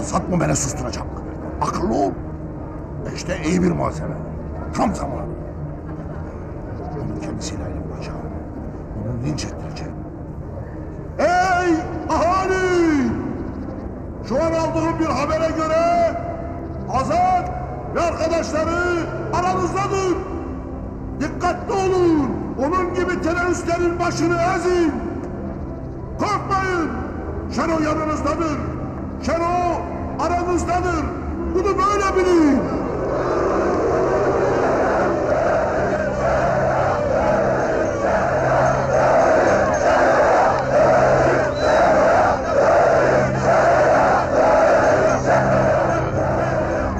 Alsat mı beni susturacak? Akıllı ol. İşte iyi bir malzeme. Tam zamanı. Onu kendisiyle bulacağım. Onu linç ettireceğim. Hey ahali! Şu an aldığım bir habere göre Azat ve arkadaşları aranızdadır. Dikkatli olun. Onun gibi teröristlerin başını ezin. Korkmayın. Şeno yanınızdadır. Şeno aranızdadır. Bunu böyle bilin.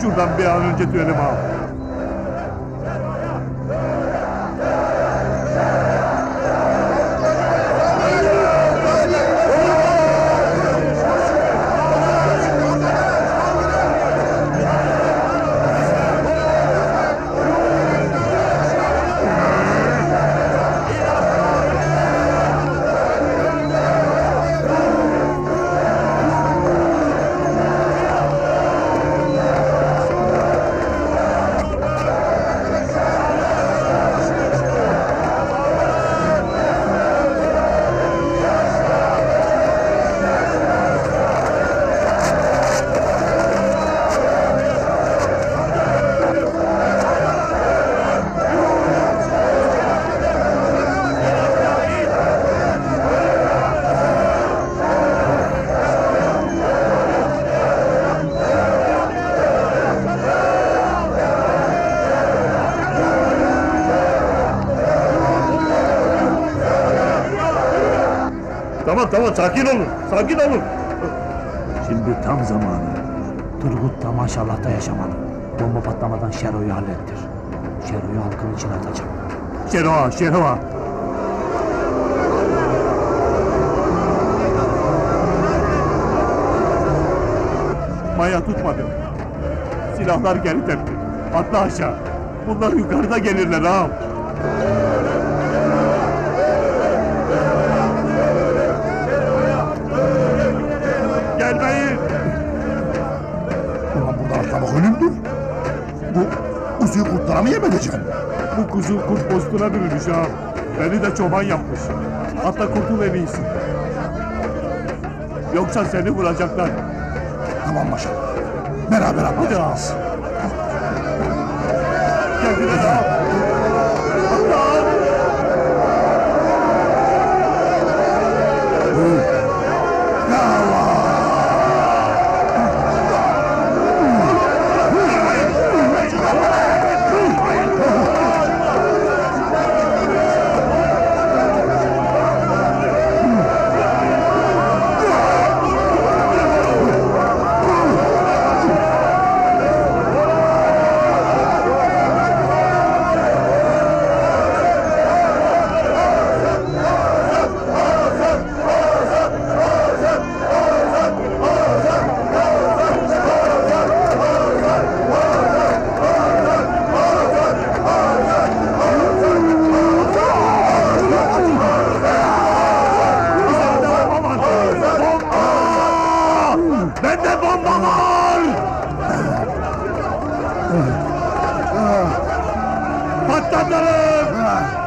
Şuradan bir an önce dönelim abi. Tamam sakin olun. Sakin olun. Şimdi tam zamanı. Turgut da maşallah da yaşamadı. Bomba patlamadan Şero'yu hallettir. Şero'yu halkın içine atacak. Şero. Maya tutmadı. Silahlar geri tepti. Atla aşağı. Bunlar yukarıda gelirler ağam. Gelmeyin. Ulan buradan atlamak ölümdür. Bu kuzuyu kurtlara mı yem edeceksin? Bu kuzu kurt postuna bürünmüş ağam. Beni de çoban yapmış. Atla kurtul en iyisi. Yoksa seni vuracaklar. Tamam maşallah. Beraber atlayacağız. Geldiler ağam. Atla ağam. Bende bomba var! Patlatırım!